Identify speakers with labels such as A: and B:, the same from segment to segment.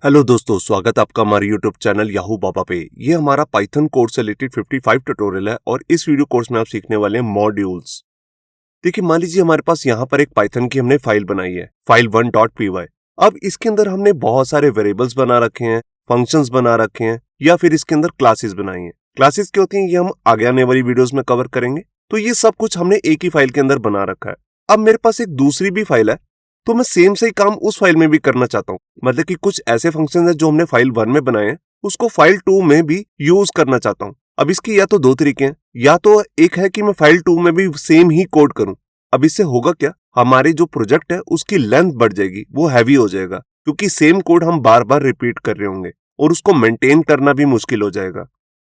A: Hello दोस्तों, स्वागत है आपका हमारे यूट्यूब चैनल याहू बाबा पे। ये हमारा पाइथन कोड से रिलेटेड 55 ट्यूटोरियल है और इस वीडियो कोर्स में आप सीखने वाले हैं मॉड्यूल्स। देखिए, मान लीजिए हमारे पास यहाँ पर एक पाइथन की हमने फाइल बनाई है, file1.py। अब इसके अंदर हमने बहुत सारे वेरिएबल्स बना रखे हैं, फंक्शंस बना रखे हैं या फिर इसके अंदर क्लासेस बनाई हैं। क्लासेस क्या होती हैं ये हम आगे आने वाली वीडियोस में कवर करेंगे। तो ये सब कुछ हमने एक ही फाइल के अंदर बना रखा है। अब मेरे पास एक दूसरी भी फाइल है, तो मैं सेम से ही काम उस फाइल में भी करना चाहता हूँ। मतलब कि कुछ ऐसे फंक्शन है जो हमने फाइल 1 में बनाए हैं, उसको फाइल 2 में भी यूज करना चाहता हूँ। अब इसकी या तो दो तरीके हैं, या तो एक है कि मैं फाइल 2 में भी सेम ही कोड करूँ। अब इससे होगा क्या, हमारे जो प्रोजेक्ट है उसकी लेंथ बढ़ जाएगी, वो हैवी हो जाएगा, क्योंकि सेम कोड हम बार बार रिपीट कर रहे होंगे और उसको मेंटेन करना भी मुश्किल हो जाएगा।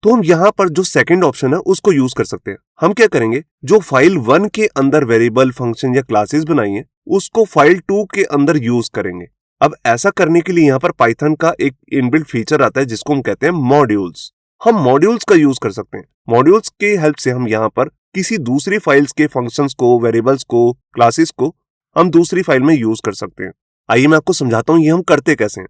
A: तो हम यहाँ पर जो सेकंड ऑप्शन है उसको यूज कर सकते हैं। हम क्या करेंगे, जो फाइल 1 के अंदर वेरिएबल, फंक्शन या क्लासेस बनाई है उसको फाइल 2 के अंदर यूज करेंगे। अब ऐसा करने के लिए यहाँ पर पाइथन का एक इनबिल्ट फीचर आता है जिसको हम कहते हैं मॉड्यूल्स। हम मॉड्यूल्स का यूज कर सकते हैं। मॉड्यूल्स के हेल्प से हम यहाँ पर किसी दूसरी फाइल्स के फंक्शंस को, वेरिएबल्स को, क्लासेस को हम दूसरी फाइल में यूज कर सकते हैं। आइए मैं आपको समझाता हूँ ये हम करते कैसे हैं।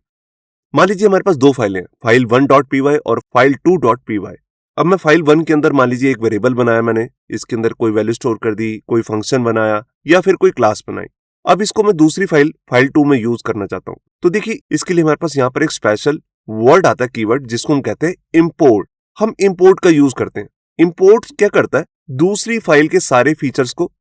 A: मान लीजिए हमारे पास दो फाइलें हैं, फाइल 1.py और फाइल 2.py। अब मैं फाइल 1 के अंदर मान लीजिए एक वेरिएबल बनाया मैंने, इसके अंदर कोई वैल्यू स्टोर कर दी, कोई फंक्शन बनाया या फिर कोई क्लास बनाई। अब इसको मैं दूसरी फाइल 2 में यूज करना चाहता हूँ। तो देखिए, इसके लिए हमारे पास यहाँ पर एक स्पेशल वर्ड आता है, कीवर्ड, जिसको हम कहते हैं इंपोर्ट। हम इंपोर्ट का यूज करते हैं। इंपोर्ट क्या करता है, दूसरी फाइल के सारे फीचर्स को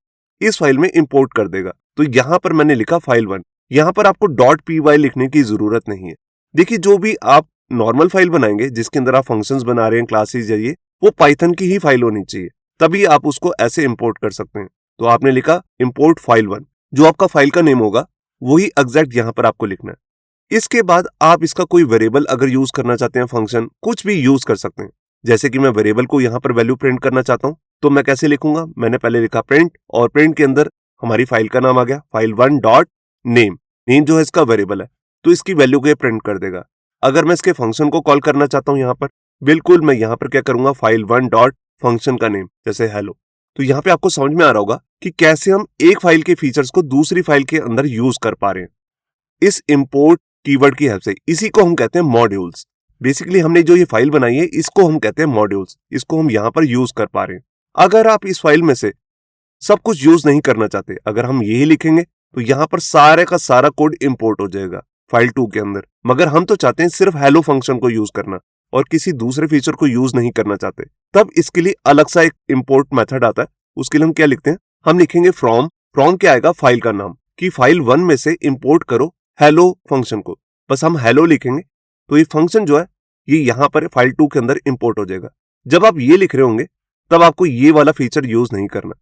A: इस फाइल में इंपोर्ट कर देगा। तो यहाँ पर मैंने लिखा फाइल 1। यहाँ पर आपको .py लिखने की जरूरत नहीं है। देखिए, जो भी आप नॉर्मल फाइल बनाएंगे जिसके अंदर आप फंक्शंस बना रहे हैं, क्लासेस, ये वो पाइथन की ही फाइल होनी चाहिए, तभी आप उसको ऐसे इंपोर्ट कर सकते हैं। तो आपने लिखा इंपोर्ट फाइल 1, जो आपका फाइल का नेम होगा वही एग्जैक्ट यहाँ पर आपको लिखना है। इसके बाद आप इसका कोई वेरिएबल अगर यूज करना चाहते हैं, फंक्शन कुछ भी यूज कर सकते हैं। जैसे कि मैं वेरिएबल को यहाँ पर वैल्यू प्रिंट करना चाहता हूँ, तो मैं कैसे लिखूंगा, मैंने पहले लिखा प्रिंट और प्रिंट के अंदर हमारी फाइल का नाम आ गया, फाइल 1 डॉट नेम। नेम जो है इसका वेरिएबल है, तो इसकी वैल्यू को प्रिंट कर देगा। अगर मैं इसके फंक्शन को कॉल करना चाहता हूं यहाँ पर, बिल्कुल मैं यहाँ पर क्या करूंगा, फाइल 1 डॉट फंक्शन का नेम, जैसे हेलो। तो यहाँ पे आपको समझ में आ रहा होगा कि कैसे हम एक फाइल के फीचर्स को दूसरी फाइल के अंदर यूज कर पा रहे हैं इस इंपोर्ट कीवर्ड की हेल्प से। इसी को हम कहते हैं मॉड्यूल्स। बेसिकली हमने जो ये फाइल बनाई है इसको हम कहते हैं मॉड्यूल्स। इसको हम यहाँ पर यूज कर पा रहे हैं। अगर आप इस फाइल में से सब कुछ यूज नहीं करना चाहते, अगर हम यही लिखेंगे तो यहाँ पर सारे का सारा कोड इंपोर्ट हो जाएगा फाइल 2 के अंदर। मगर हम तो चाहते हैं सिर्फ हेलो फंक्शन को यूज करना और किसी दूसरे फीचर को यूज नहीं करना चाहते, तब इसके लिए अलग सा एक इंपोर्ट मेथड आता है। उसके लिए हम क्या लिखते हैं, हम लिखेंगे फ्रॉम। फ्रॉम क्या आएगा, फाइल का नाम, कि फाइल 1 में से इंपोर्ट करो हेलो फंक्शन को। बस हम हेलो लिखेंगे तो ये फंक्शन जो है ये यहाँ पर फाइल 2 के अंदर इंपोर्ट हो जाएगा। जब आप ये लिख रहे होंगे तब आपको ये वाला फीचर यूज नहीं करना।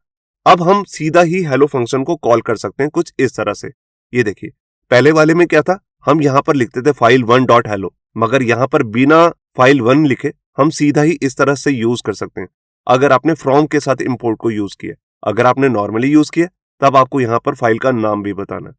A: अब हम सीधा ही हेलो फंक्शन को कॉल कर सकते हैं कुछ इस तरह से। ये देखिए, पहले वाले में क्या था, हम यहाँ पर लिखते थे फाइल 1 डॉट हेलो, मगर यहाँ पर बिना फाइल 1 लिखे हम सीधा ही इस तरह से यूज कर सकते हैं अगर आपने फ्रॉम के साथ इंपोर्ट को यूज किया। अगर आपने नॉर्मली यूज किया तब आपको यहाँ पर फाइल का नाम भी बताना।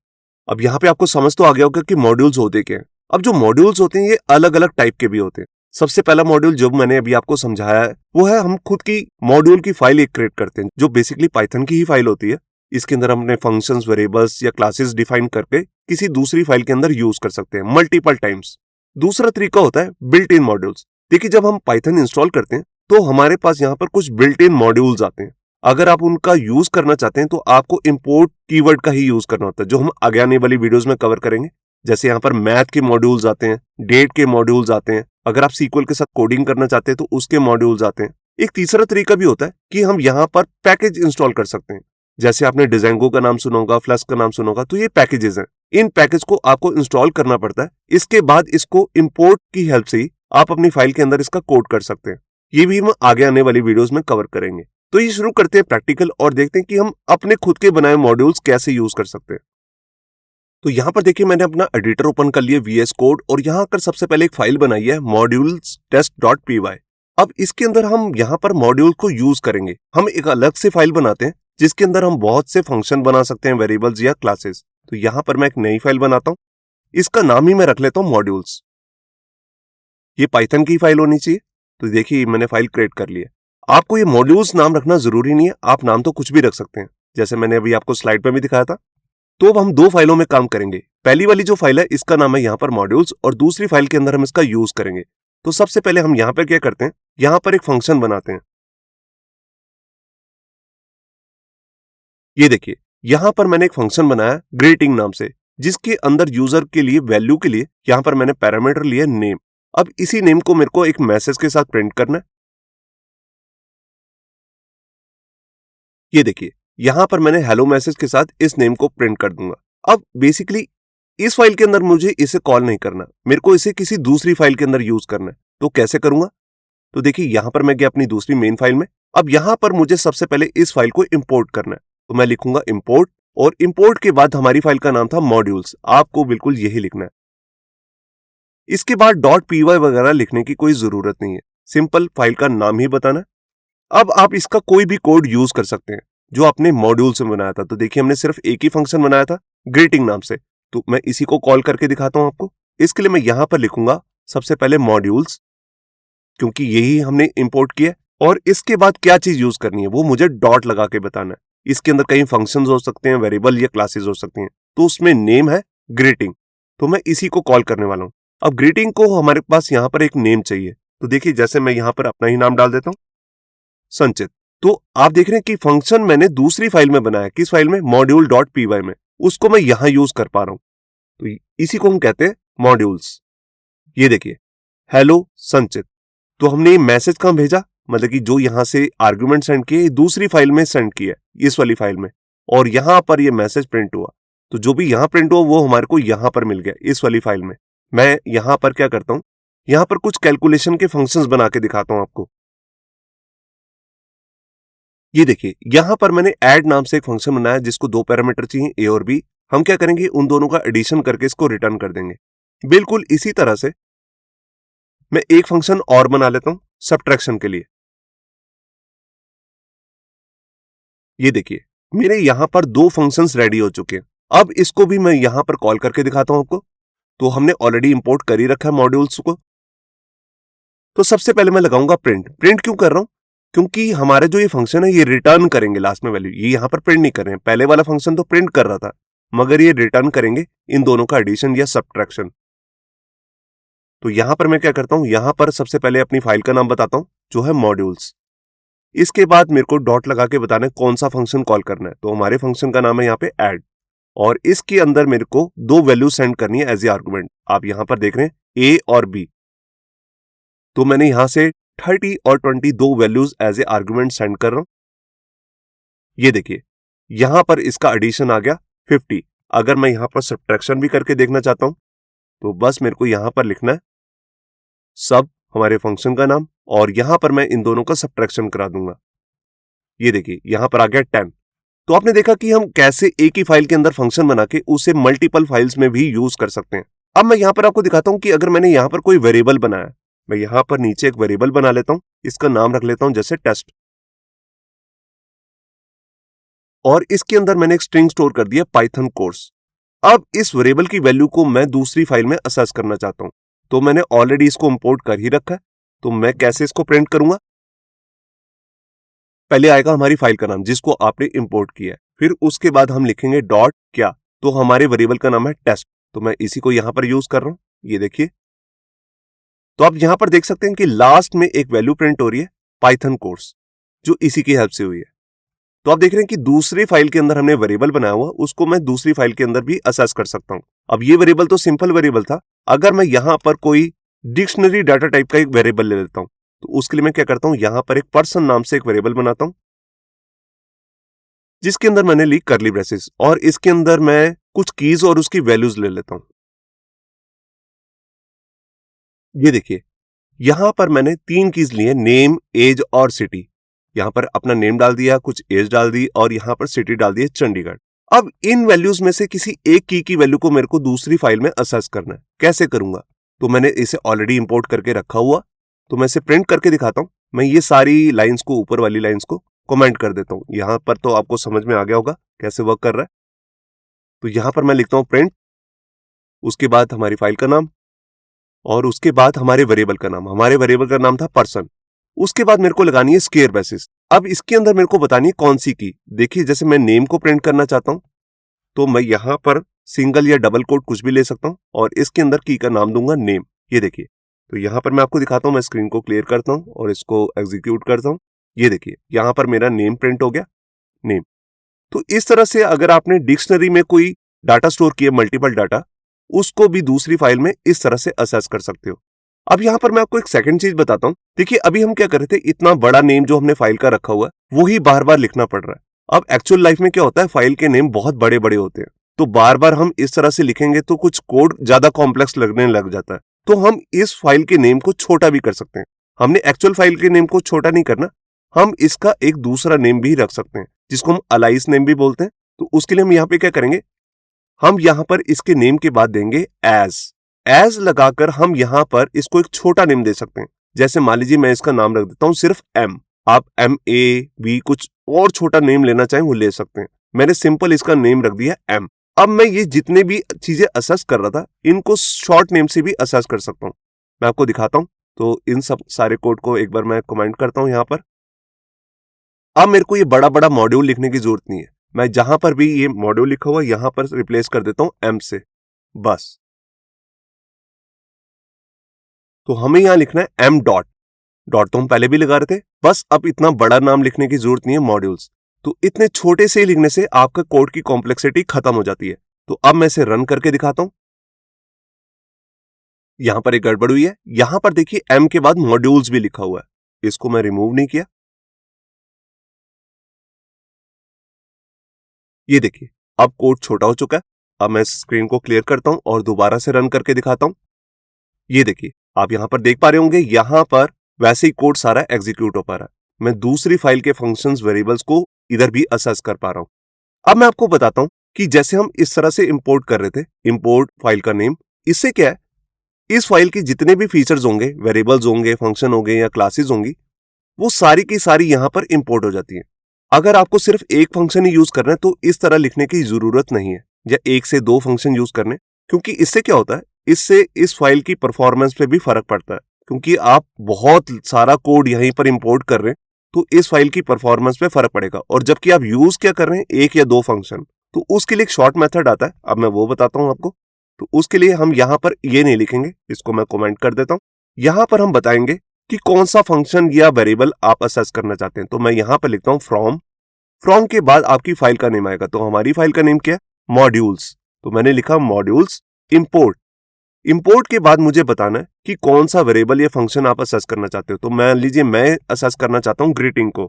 A: अब यहाँ पे आपको समझ तो आ गया होगा कि मॉड्यूल्स होते क्या हैं। अब जो मॉड्यूल्स होते हैं ये अलग अलग टाइप के भी होते हैं। सबसे पहला मॉड्यूल जो मैंने अभी आपको समझाया है वो है, हम खुद की मॉड्यूल की फाइल एक क्रिएट करते हैं, जो बेसिकली पाइथन की ही फाइल होती है। इसके अंदर हमने फंक्शंस, वेरिएबल्स या क्लासेस डिफाइन करके किसी दूसरी फाइल के अंदर यूज कर सकते हैं मल्टीपल टाइम्स। दूसरा तरीका होता है बिल्ट इन मॉड्यूल्स। देखिए, जब हम पाइथन इंस्टॉल करते हैं तो हमारे पास यहाँ पर कुछ बिल्ट इन मॉड्यूल्स आते हैं। अगर आप उनका यूज करना चाहते हैं तो आपको इंपोर्ट कीवर्ड का ही यूज करना होता है, जो हम आगे आने वाली वीडियोस में कवर करेंगे। जैसे यहाँ पर मैथ के मॉड्यूल्स आते हैं, डेट के मॉड्यूल्स आते हैं, अगर आप सीक्वल के साथ कोडिंग करना चाहते हैं तो उसके मॉड्यूल्स आते हैं। एक तीसरा तरीका भी होता है कि हम यहाँ पर पैकेज इंस्टॉल कर सकते हैं। जैसे आपने डिजांगो का नाम सुना होगा, फ्लस्क का नाम सुना होगा, तो ये पैकेजेस हैं। इन पैकेज को आपको इंस्टॉल करना पड़ता है। इसके बाद इसको इंपोर्ट की हेल्प से ही आप अपनी फाइल के अंदर इसका कोड कर सकते हैं। ये भी हम आगे आने वाली वीडियोस में कवर करेंगे। तो ये शुरू करते हैं प्रैक्टिकल और देखते हैं कि हम अपने खुद के बनाए मॉड्यूल्स कैसे यूज कर सकते हैं। तो यहाँ पर देखिए, मैंने अपना एडिटर ओपन कर लिया, VS कोड, और यहाँ पर सबसे पहले एक फाइल बनाई है मॉड्यूल्स test.py। अब इसके अंदर हम यहाँ पर मॉड्यूल को यूज करेंगे। हम एक अलग से फाइल बनाते हैं जिसके अंदर हम बहुत से फंक्शन बना सकते हैं, वेरिएबल्स या क्लासेस। तो यहाँ पर मैं एक नई फाइल बनाता हूँ, इसका नाम ही मैं रख लेता हूँ मॉड्यूल्स। ये पाइथन की फाइल होनी चाहिए। तो देखिए, मैंने फाइल क्रिएट कर ली है। आपको ये मॉड्यूल्स नाम रखना जरूरी नहीं है, आप नाम तो कुछ भी रख सकते हैं, जैसे मैंने अभी आपको स्लाइड पर भी दिखाया था। तो अब हम दो फाइलों में काम करेंगे। पहली वाली जो फाइल है इसका नाम है यहाँ पर मॉड्यूल्स और दूसरी फाइल के अंदर हम इसका यूज करेंगे। तो सबसे पहले हम यहाँ पर क्या करते हैं, यहाँ पर एक फंक्शन बनाते हैं। ये देखिए, यहाँ पर मैंने एक फंक्शन बनाया ग्रीटिंग नाम से, जिसके अंदर यूजर के लिए वैल्यू के लिए यहाँ पर मैंने पैरामीटर लिया नेम। अब इसी नेम को मेरे को एक मैसेज के साथ प्रिंट करना है। ये देखिए, यहां पर मैंने हेलो मैसेज के साथ इस नेम को प्रिंट कर दूंगा। अब बेसिकली इस फाइल के अंदर मुझे इसे कॉल नहीं करना, मेरे को इसे किसी दूसरी फाइल के अंदर यूज करना है। तो कैसे करूंगा? तो देखिए, यहां पर मैं गया अपनी दूसरी मेन फाइल में। अब यहां पर मुझे सबसे पहले इस फाइल को इंपोर्ट करना है। तो मैं लिखूंगा इंपोर्ट और इंपोर्ट के बाद हमारी फाइल का नाम था मॉड्यूल्स। आपको बिल्कुल यही लिखना है। इसके बाद .py वगैरह लिखने की कोई जरूरत नहीं है, सिंपल फाइल का नाम ही बताना है। अब आप इसका कोई भी कोड यूज कर सकते हैं जो आपने मॉड्यूल से बनाया था। तो देखिए, हमने सिर्फ एक ही फंक्शन बनाया था ग्रीटिंग नाम से, तो मैं इसी को कॉल करके दिखाता हूं आपको। इसके लिए मैं यहां पर लिखूंगा सबसे पहले मॉड्यूल्स, क्योंकि यही हमने इंपोर्ट किया है। और इसके बाद क्या चीज यूज करनी है वो मुझे डॉट लगा के बताना है। इसके अंदर कई फंक्शंस हो सकते हैं, वेरिएबल या क्लासेस हो सकती हैं। तो उसमें नेम है ग्रीटिंग, तो मैं इसी को कॉल करने वाला हूं। अब ग्रीटिंग को हमारे पास यहाँ पर एक नेम चाहिए। तो देखिए, जैसे मैं यहाँ पर अपना ही नाम डाल देता हूं, संचित। तो आप देख रहे हैं कि फंक्शन मैंने दूसरी फाइल में बनाया। किस फाइल में? module.py में। उसको मैं यहां यूज कर पा रहा हूं। तो इसी को हम कहते हैं मॉड्यूल्स। ये देखिए, हेलो संचित। तो हमने ये मैसेज कहां भेजा, मतलब कि जो यहां से आर्गुमेंट सेंड किए दूसरी फाइल में सेंड किया, इस वाली फाइल में, और यहां पर ये मैसेज प्रिंट हुआ। तो जो भी यहां प्रिंट हुआ वो हमारे को यहां पर मिल गया, इस वाली फाइल में। मैं यहां पर क्या करता हूं, यहां पर कुछ कैलकुलेशन के फंक्शंस बना के दिखाता हूं आपको। ये देखिए, यहां पर मैंने ऐड नाम से एक फंक्शन बनाया जिसको दो पैरामीटर चाहिए, ए और बी। हम क्या करेंगे, उन दोनों का एडिशन करके इसको रिटर्न कर देंगे। बिल्कुल इसी तरह से मैं एक फंक्शन और बना लेता हूं सब्ट्रैक्शन के लिए। ये देखिए, मेरे यहां पर दो फंक्शंस रेडी हो चुके हैं। अब इसको भी मैं यहां पर कॉल करके दिखाता हूं आपको। तो हमने ऑलरेडी इंपोर्ट कर ही रखा है मॉड्यूल्स को। तो सबसे पहले मैं लगाऊंगा प्रिंट। प्रिंट क्यों कर रहा हूं? क्योंकि हमारे जो ये फंक्शन है ये रिटर्न करेंगे लास्ट में वैल्यू। ये यहां पर प्रिंट नहीं कर रहे हैं। पहले वाला फंक्शन तो प्रिंट कर रहा था, मगर ये रिटर्न करेंगे इन दोनों का एडिशन या सब्ट्रैक्शन। तो यहां पर मैं क्या करता हूं, यहां पर सबसे पहले अपनी फाइल का नाम बताता हूं जो है मॉड्यूल्स। इसके बाद मेरे को डॉट लगा के बताना है कौन सा फंक्शन कॉल करना है। तो हमारे फंक्शन का नाम है यहाँ पे ऐड, और इसके अंदर मेरे को दो वैल्यू सेंड करनी है एज ए आर्गुमेंट। आप यहां पर देख रहे हैं ए और बी। तो मैंने यहां से 30 और 20 दो values as a argument send कर रहा हूं। ये देखिए, यहां पर इसका एडिशन आ गया 50। अगर मैं यहां पर सब्ट्रैक्शन भी करके देखना चाहता हूं तो बस मेरे को यहां पर लिखना है सब हमारे फंक्शन का नाम, और यहां पर मैं इन दोनों का सब्ट्रैक्शन करा दूंगा। ये देखिए, यहां पर आ गया 10। तो आपने देखा कि हम कैसे एक ही फाइल के अंदर फंक्शन बना के उसे मल्टीपल फाइल्स में भी यूज कर सकते हैं। अब मैं यहां पर आपको दिखाता हूं कि अगर मैंने यहां पर कोई वेरिएबल बनाया, मैं यहां पर नीचे एक वेरिएबल बना लेता हूं, इसका नाम रख लेता हूं जैसे टेस्ट, और इसके अंदर मैंने एक स्ट्रिंग स्टोर कर दिया पाइथन कोर्स। अब इस वेरिएबल की वैल्यू को मैं दूसरी फाइल में असेस करना चाहता हूं। तो मैंने ऑलरेडी इसको इंपोर्ट कर ही रखा है। तो मैं कैसे इसको प्रिंट करूंगा? पहले आएगा हमारी फाइल का नाम जिसको आपने इंपोर्ट किया है, फिर उसके बाद हम लिखेंगे डॉट क्या, तो हमारे वेरिएबल का नाम है टेस्ट। तो मैं इसी को यहां पर यूज कर रहा हूं। ये देखिए, तो आप यहां पर देख सकते हैं कि लास्ट में एक वैल्यू प्रिंट हो रही है पाइथन कोर्स, जो इसी की हेल्प से हुई है। तो आप देख रहे हैं कि दूसरी फाइल के अंदर हमने वेरिएबल बनाया हुआ, उसको मैं दूसरी फाइल के अंदर भी असेस कर सकता हूं। अब ये वेरिएबल तो सिंपल वेरिएबल था। अगर मैं यहां पर कोई डिक्शनरी डाटा टाइप का एक वेरिएबल ले लेता हूं, तो उसके लिए मैं क्या करता हूं, यहां पर एक पर्सन नाम से एक वेरिएबल बनाता हूं जिसके अंदर मैंने ली करली ब्रेसेस, और इसके अंदर मैं कुछ कीज और उसकी वैल्यूज ले लेता हूं। ये देखिए, यहां पर मैंने तीन कीज ली है, नेम, एज और सिटी। यहां पर अपना नेम डाल दिया, कुछ एज डाल दी, और यहां पर सिटी डाल दी है चंडीगढ़। अब इन वैल्यूज में से किसी एक की वैल्यू को मेरे को दूसरी फाइल में असेस करना है। कैसे करूंगा? तो मैंने इसे ऑलरेडी इंपोर्ट करके रखा हुआ, तो मैं इसे प्रिंट करके दिखाता हूं। मैं ये सारी लाइंस को, ऊपर वाली लाइंस को कमेंट कर देता हूं। यहां पर तो आपको समझ में आ गया होगा कैसे वर्क कर रहा है। तो यहां पर मैं लिखता हूं प्रिंट, उसके बाद हमारी फाइल का नाम, और उसके बाद हमारे वेरिएबल का नाम। हमारे वेरिएबल का नाम था पर्सन। उसके बाद मेरे को लगानी है स्क्वायर ब्रेसेस। अब इसके अंदर मेरे को बतानी है कौन सी की। देखिए, जैसे मैं नेम को प्रिंट करना चाहता हूं, तो मैं यहां पर सिंगल या डबल कोट कुछ भी ले सकता हूँ और इसके अंदर की का नाम दूंगा नेम। ये देखिए, तो यहाँ पर मैं आपको दिखाता हूँ, मैं स्क्रीन को क्लियर करता हूँ और इसको एग्जीक्यूट करता हूँ। ये देखिए, यहाँ पर मेरा नेम प्रिंट हो गया, नेम। तो इस तरह से अगर आपने डिक्शनरी में कोई डाटा स्टोर किया, मल्टीपल डाटा, उसको भी दूसरी फाइल में इस तरह से असेस कर सकते हो। अब यहाँ पर मैं आपको एक सेकंड चीज बताता हूँ। देखिए, अभी हम क्या कर रहे थे, इतना बड़ा नेम जो हमने फाइल का रखा हुआ है वो ही बार बार लिखना पड़ रहा है। अब एक्चुअल लाइफ में क्या होता है, फाइल के नेम बहुत बड़े बड़े होते हैं, तो बार बार हम इस तरह से लिखेंगे तो कुछ कोड ज्यादा कॉम्प्लेक्स लगने लग जाता है। तो हम इस फाइल के नेम को छोटा भी कर सकते हैं। हमने एक्चुअल फाइल के नेम को छोटा नहीं करना, हम इसका एक दूसरा नेम भी रख सकते हैं जिसको हम अलाइस नेम भी बोलते हैं। तो उसके लिए हम यहाँ पे क्या करेंगे, हम यहाँ पर इसके नेम के बाद देंगे एज लगाकर हम यहाँ पर इसको एक छोटा नेम दे सकते हैं। जैसे मान लीजिए मैं इसका नाम रख देता हूँ सिर्फ एम, आप MAV कुछ और छोटा नेम लेना चाहें वो ले सकते हैं। मैंने सिंपल इसका नेम रख दिया एम। अब मैं ये जितने भी चीजें असेस कर रहा था इनको शॉर्ट नेम से भी असेस कर सकता हूँ। मैं आपको दिखाता हूँ। तो इन सब सारे कोड को एक बार मैं कमेंट करता हूँ यहाँ पर। अब मेरे को ये बड़ा बड़ा मॉड्यूल लिखने की जरूरत नहीं है, मैं जहां पर भी ये मॉड्यूल लिखा हुआ यहां पर रिप्लेस कर देता हूं एम से, बस। तो हमें यहां लिखना है एम डॉट, डॉट तो हम पहले भी लगा रहे थे, बस अब इतना बड़ा नाम लिखने की जरूरत नहीं है मॉड्यूल्स। तो इतने छोटे से ही लिखने से आपका कोड की कॉम्प्लेक्सिटी खत्म हो जाती है। तो अब मैं इसे रन करके दिखाता हूं। यहां पर एक गड़बड़ हुई है, यहां पर देखिए एम के बाद मॉड्यूल्स भी लिखा हुआ है, इसको मैं रिमूव नहीं किया। ये देखिए, अब कोड छोटा हो चुका है। अब मैं स्क्रीन को क्लियर करता हूं और दोबारा से रन करके दिखाता हूं। ये देखिए, आप यहां पर देख पा रहे होंगे, यहां पर वैसे ही कोड सारा एग्जीक्यूट हो पा रहा है। मैं दूसरी फाइल के फंक्शंस वेरिएबल्स को इधर भी असेस कर पा रहा हूं। अब मैं आपको बताता हूं कि जैसे हम इस तरह से इंपोर्ट कर रहे थे, इंपोर्ट फाइल का नेम, इससे क्या है, इस फाइल के जितने भी फीचर्स होंगे, वेरिएबल्स होंगे, फंक्शन होंगे या क्लासेस होंगी, वो सारी की सारी यहां पर इंपोर्ट हो जाती है। अगर आपको सिर्फ एक फंक्शन ही यूज करना है तो इस तरह लिखने की जरूरत नहीं है, या एक से दो फंक्शन यूज करने, क्योंकि इससे क्या होता है, इससे इस फाइल की परफॉर्मेंस पे भी फर्क पड़ता है। क्योंकि आप बहुत सारा कोड यहीं पर इंपोर्ट कर रहे हैं तो इस फाइल की परफॉर्मेंस पे फर्क पड़ेगा। और जबकि आप यूज क्या कर रहे हैं, एक या दो फंक्शन, तो उसके लिए एक शॉर्ट मेथड आता है, अब मैं वो बताता हूं आपको। तो उसके लिए हम यहां पर ये नहीं लिखेंगे, इसको मैं कमेंट कर देता हूं। यहां पर हम बताएंगे कि कौन सा फंक्शन या वेरिएबल आप असेस करना चाहते हैं। तो मैं यहां पर लिखता हूं फ्रॉम के बाद आपकी फाइल का नेम आएगा। तो हमारी फाइल का नेम क्या है, मॉड्यूल्स। तो मैंने लिखा मॉड्यूल्स इंपोर्ट। इंपोर्ट के बाद मुझे बताना है कि कौन सा वेरिएबल या फंक्शन आप असेस करना चाहते हो। तो मान लीजिए मैं असेस करना चाहता हूं ग्रीटिंग को,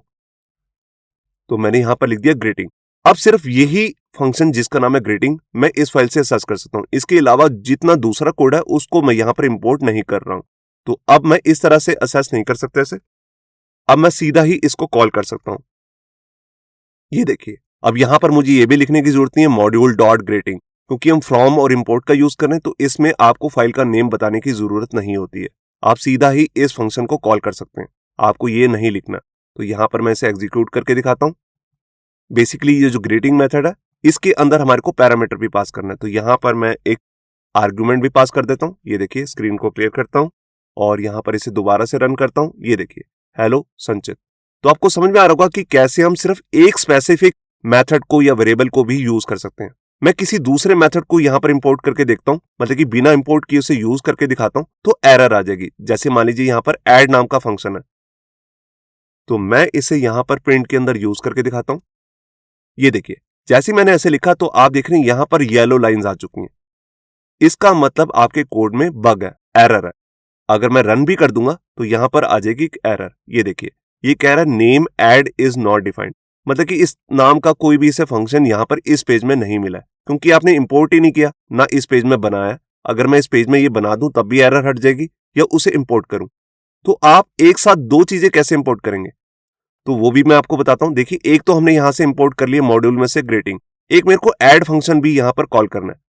A: तो मैंने यहां पर लिख दिया ग्रीटिंग। अब सिर्फ यही फंक्शन जिसका नाम है ग्रीटिंग मैं इस फाइल से असेस कर सकता हूं। इसके अलावा जितना दूसरा कोड है उसको मैं यहां पर इंपोर्ट नहीं कर रहा हूं। तो अब मैं इस तरह से असेस नहीं कर सकता ऐसे, अब मैं सीधा ही इसको कॉल कर सकता हूं। ये देखिए, अब यहां पर मुझे ये भी लिखने की जरूरत नहीं है मॉड्यूल डॉट ग्रीटिंग, क्योंकि हम फ्रॉम और इंपोर्ट का यूज कर रहे हैं तो इसमें आपको फाइल का नेम बताने की जरूरत नहीं होती है। आप सीधा ही इस फंक्शन को कॉल कर सकते हैं, आपको ये नहीं लिखना। तो यहां पर मैं इसे एग्जीक्यूट करके दिखाता हूं। बेसिकली ये जो ग्रीटिंग मेथड है इसके अंदर हमारे को पैरामीटर भी पास करना है। तो यहां पर मैं एक आर्गुमेंट भी पास कर देता हूं। ये देखिए, स्क्रीन को क्लियर करता हूं और यहां पर इसे दोबारा से रन करता हूं। ये देखिए, हेलो संचित। तो आपको समझ में आ रहा होगा कि कैसे हम सिर्फ एक स्पेसिफिक मेथड को या वेरिएबल को भी यूज कर सकते हैं। मैं किसी दूसरे मेथड को यहां पर इंपोर्ट करके देखता हूं, मतलब कि बिना इंपोर्ट किए उसे यूज करके दिखाता हूं, तो एरर आ जाएगी। जैसे मान लीजिए यहां पर ऐड नाम का फंक्शन है, तो मैं इसे यहां पर प्रिंट के अंदर यूज करके दिखाता हूं। ये देखिए, जैसे मैंने ऐसे लिखा तो आप देख रहे हैं यहां पर येलो लाइंस आ चुकी हैं। इसका मतलब आपके कोड में बग है, एरर है। अगर मैं रन भी कर दूंगा तो यहां पर आ जाएगी एरर। ये देखिए, ये कह रहा है name add is not defined, मतलब कि इस नाम का कोई भी इसे फंक्शन यहां पर इस पेज में नहीं मिला है, क्योंकि आपने इंपोर्ट ही नहीं किया, ना इस पेज में बनाया। अगर मैं इस पेज में ये बना दूं तब भी एरर हट जाएगी, या उसे इंपोर्ट करूं। तो आप एक साथ दो चीजें कैसे इंपोर्ट करेंगे, तो वो भी मैं आपको बताता हूं। देखिए, एक तो हमने यहां से इंपोर्ट कर लिया मॉड्यूल में से ग्रीटिंग, एक मेरे को ऐड फंक्शन भी यहां पर कॉल करना है।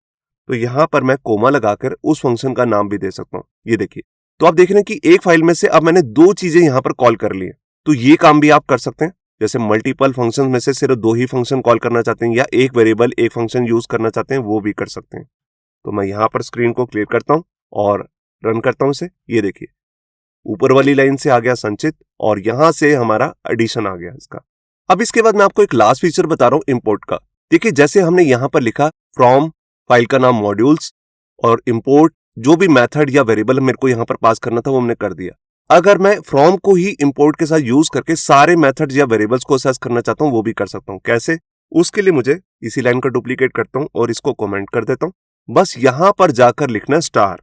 A: तो यहां पर मैं कोमा लगाकर उस फंक्शन का नाम भी दे सकता हूं। ये देखिए, तो आप देख रहे हैं कि एक फाइल में से अब मैंने दो चीजें यहां पर कॉल कर ली है। तो ये काम भी आप कर सकते हैं। जैसे मल्टीपल फंक्शन में से सिर्फ दो ही फंक्शन कॉल करना चाहते हैं, या एक वेरिएबल एक फंक्शन यूज करना चाहते हैं, वो भी कर सकते हैं। तो मैं यहां पर स्क्रीन को क्लियर करता हूं और रन करता हूं इसे। ये देखिए, ऊपर वाली लाइन से आ गया संचित और यहां से हमारा एडिशन आ गया इसका। अब इसके बाद मैं आपको एक लास्ट फीचर बता रहा हूं इंपोर्ट का। देखिए, जैसे हमने यहां पर लिखा फ्रॉम फाइल का नाम मॉड्यूल्स और इंपोर्ट जो भी मेथड या वेरिएबल मेरे को यहाँ पर पास करना था वो हमने कर दिया। अगर मैं फ्रॉम को ही इंपोर्ट के साथ यूज करके सारे मेथड्स या वेरिएबल्स को असेस करना चाहता हूँ वो भी कर सकता हूँ। कैसे? उसके लिए मुझे इसी लाइन का डुप्लीकेट करता हूँ और इसको कमेंट कर देता हूँ। बस यहां पर जाकर लिखना स्टार।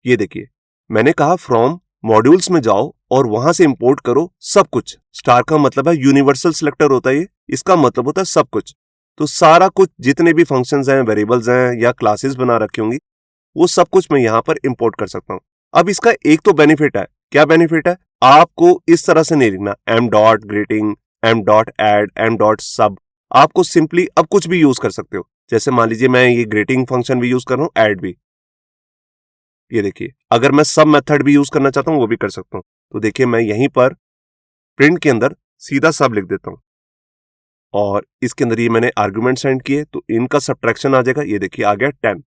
A: ये देखिए मैंने कहा फ्रॉम मॉड्यूल्स में जाओ और वहां से इंपोर्ट करो सब कुछ। स्टार का मतलब है यूनिवर्सल सिलेक्टर होता है ये, इसका मतलब होता है सब कुछ। तो सारा कुछ जितने भी फंक्शंस हैं, वेरिएबल्स हैं या क्लासेस बना रखी होंगी वो सब कुछ मैं यहाँ पर इंपोर्ट कर सकता हूँ। अब इसका एक तो बेनिफिट है। क्या बेनिफिट है? आपको इस तरह से नहीं लिखना m dot greeting, m dot add, m dot sub. आपको सिंपली अब कुछ भी यूज कर सकते हो। जैसे मान लीजिए मैं ये ग्रीटिंग फंक्शन भी यूज कर रहा हूँ, ऐड भी। ये देखिए अगर मैं सब मेथड भी यूज करना चाहता हूँ वो भी कर सकता हूँ। तो देखिए मैं यहीं पर प्रिंट के अंदर सीधा सब लिख देता हूँ और इसके अंदर ये मैंने आर्गुमेंट सेंड किए तो इनका सब्ट्रैक्शन आ जाएगा। ये देखिए आ गया 10।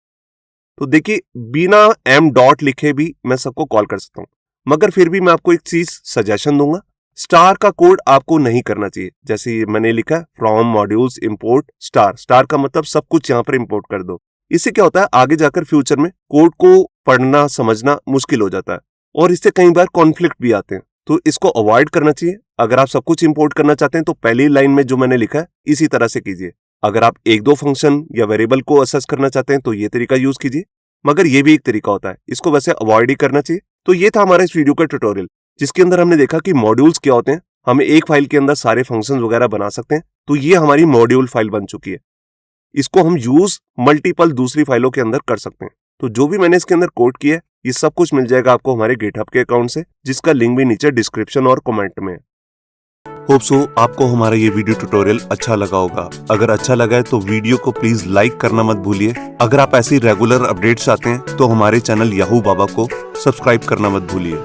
A: तो देखिए बिना m डॉट लिखे भी मैं सबको कॉल कर सकता हूँ। मगर फिर भी मैं आपको एक चीज सजेशन दूंगा, स्टार का कोड आपको नहीं करना चाहिए। जैसे मैंने लिखा है from modules import star. Star का मतलब सब कुछ यहाँ पर इंपोर्ट कर दो। इससे क्या होता है आगे जाकर फ्यूचर में कोड को पढ़ना समझना मुश्किल हो जाता है और इससे कई बार कॉन्फ्लिक्ट भी आते हैं। तो इसको अवॉइड करना चाहिए। अगर आप सब कुछ इंपोर्ट करना चाहते हैं तो पहली लाइन में जो मैंने लिखा है इसी तरह से कीजिए। अगर आप एक दो फंक्शन या वेरिएबल को असेस करना चाहते हैं तो ये तरीका यूज कीजिए, मगर ये भी एक तरीका होता है, इसको वैसे अवॉइड ही करना चाहिए। तो ये था हमारा इस वीडियो का ट्यूटोरियल जिसके अंदर हमने देखा कि मॉड्यूल्स क्या होते हैं। हम एक फाइल के अंदर सारे फंक्शंस वगैरह बना सकते हैं। तो ये हमारी मॉड्यूल फाइल बन चुकी है। इसको हम यूज मल्टीपल दूसरी फाइलों के अंदर कर सकते हैं। तो जो भी मैंने इसके अंदर कोड किया है ये सब कुछ मिल जाएगा आपको हमारे गिटहब के अकाउंट से, जिसका लिंक भी नीचे डिस्क्रिप्शन और कमेंट में है। होप सो आपको हमारा ये वीडियो ट्यूटोरियल अच्छा लगा होगा। अगर अच्छा लगा है तो वीडियो को प्लीज लाइक करना मत भूलिए। अगर आप ऐसी रेगुलर अपडेट्स चाहते हैं तो हमारे चैनल याहू बाबा को सब्सक्राइब करना मत भूलिए।